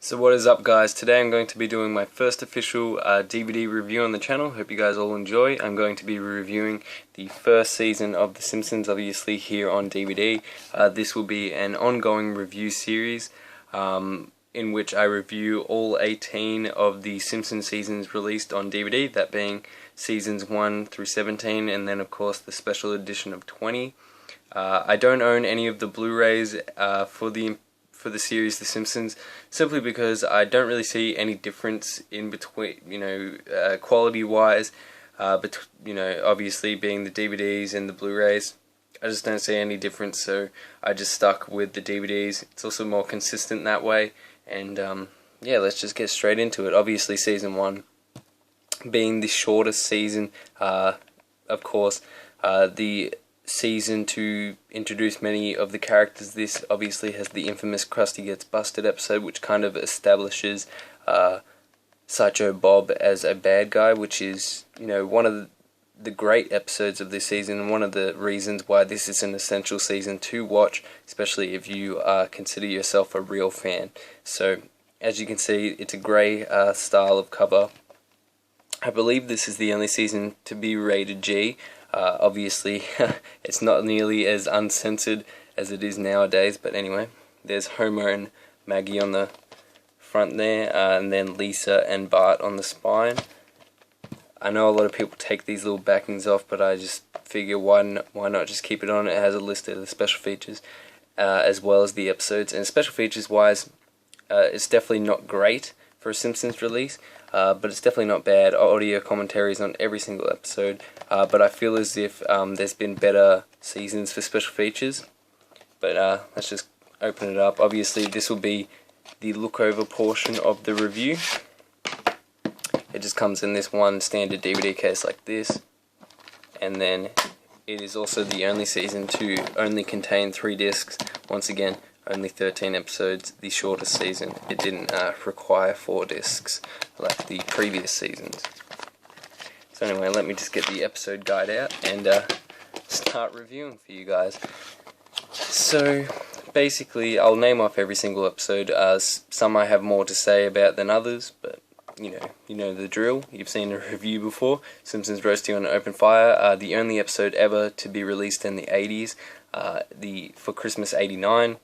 So what is up, guys? Today I'm going to be doing my first official DVD review on the channel. Hope you guys all enjoy. I'm going to be reviewing the first season of The Simpsons, obviously here on DVD. This will be an ongoing review series in which I review all 18 of the Simpsons seasons released on DVD, that being seasons 1 through 17, and then of course the special edition of 20. I don't own any of the Blu-rays for the series The Simpsons, simply because I don't really see any difference in between, quality-wise, obviously being the DVDs and the Blu-rays. I just don't see any difference, so I just stuck with the DVDs. It's also more consistent that way, and yeah, let's just get straight into it. Obviously, season 1 being the shortest season, of course, the season to introduce many of the characters. This obviously has the infamous Krusty Gets Busted episode, which kind of establishes Sideshow Bob as a bad guy, which is, one of the great episodes of this season, and one of the reasons why this is an essential season to watch, especially if you consider yourself a real fan. So, as you can see, it's a grey style of cover. I believe this is the only season to be rated G. Obviously, it's not nearly as uncensored as it is nowadays, but anyway, there's Homer and Maggie on the front there, and then Lisa and Bart on the spine. I know a lot of people take these little backings off, but I just figure why not just keep it on. It has a list of the special features as well as the episodes, and special features wise, it's definitely not great for a Simpsons release, but it's definitely not bad. Audio commentaries on every single episode, but I feel as if there's been better seasons for special features. But let's just open it up. Obviously, this will be the look-over portion of the review. It just comes in this one standard DVD case like this, and then it is also the only season to only contain 3 discs. Once again, only 13 episodes, the shortest season. It didn't require 4 discs like the previous seasons. So anyway, let me just get the episode guide out and start reviewing for you guys. So basically, I'll name off every single episode. Some I have more to say about than others, but you know the drill. You've seen a review before. Simpsons Roasting on an Open Fire, the only episode ever to be released in the 80s, for Christmas '89.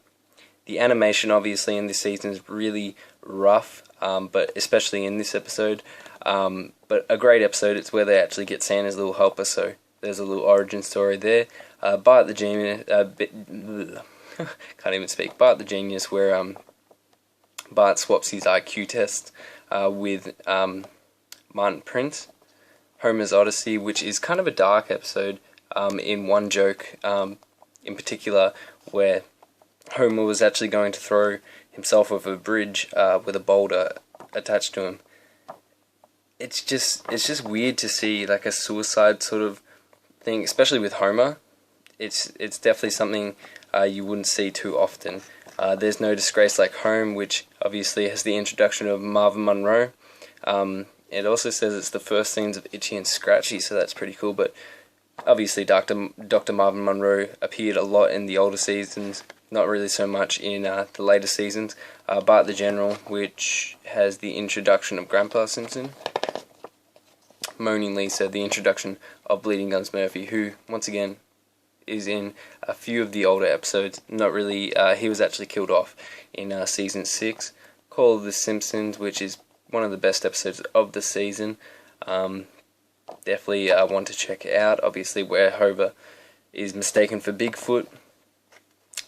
The animation, obviously, in this season is really rough, but especially in this episode. But a great episode. It's where they actually get Santa's little helper, so there's a little origin story there. Bart the Genius, can't even speak. Bart the Genius, where Bart swaps his IQ test with Martin Prince. Homer's Odyssey, which is kind of a dark episode, in one joke in particular, where Homer was actually going to throw himself off a bridge with a boulder attached to him. It's just weird to see like a suicide sort of thing, especially with Homer. It's definitely something you wouldn't see too often. There's No Disgrace Like Home, which obviously has the introduction of Marvin Monroe. It also says it's the first scenes of Itchy and Scratchy, so that's pretty cool. But obviously, Dr. Marvin Monroe appeared a lot in the older seasons, not really so much in the later seasons. Bart the General, which has the introduction of Grandpa Simpson. Moaning Lisa, the introduction of Bleeding Gums Murphy, who, once again, is in a few of the older episodes. Not really, he was actually killed off in season 6. Call of the Simpsons, which is one of the best episodes of the season. Definitely want to check it out. Obviously, where Homer is mistaken for Bigfoot.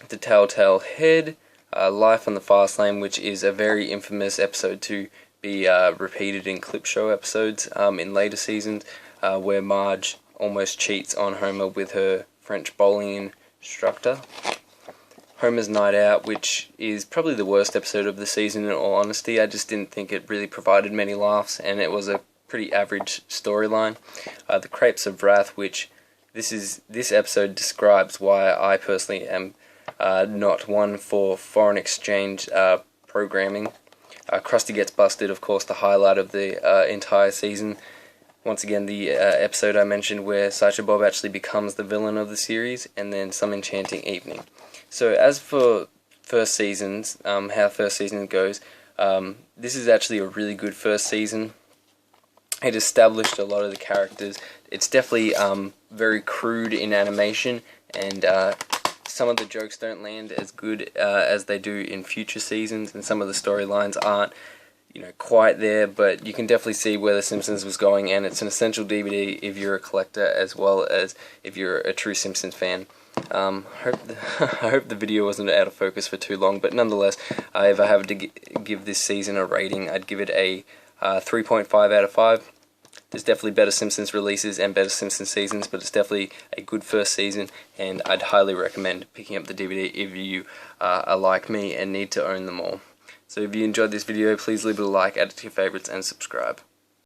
The Telltale Head, Life on the Fast Lane, which is a very infamous episode to be repeated in clip show episodes in later seasons, where Marge almost cheats on Homer with her French bowling instructor. Homer's Night Out, which is probably the worst episode of the season in all honesty. I just didn't think it really provided many laughs, and it was a pretty average storyline. The Crepes of Wrath, which this episode describes why I personally am not one for foreign exchange programming. Krusty Gets Busted, of course, the highlight of the entire season. Once again, the episode I mentioned where Sideshow Bob actually becomes the villain of the series, and then Some Enchanting Evening. So as for first seasons, how first season goes, This is actually a really good first season. It established a lot of the characters. It's definitely very crude in animation, and some of the jokes don't land as good as they do in future seasons, and some of the storylines aren't, quite there, but you can definitely see where The Simpsons was going, and it's an essential DVD if you're a collector as well as if you're a true Simpsons fan. I hope the video wasn't out of focus for too long, but nonetheless, if I have to give this season a rating, I'd give it a 3.5 out of 5. There's definitely better Simpsons releases and better Simpsons seasons, but it's definitely a good first season, and I'd highly recommend picking up the DVD if you are like me and need to own them all. So if you enjoyed this video, please leave it a like, add it to your favorites, and subscribe.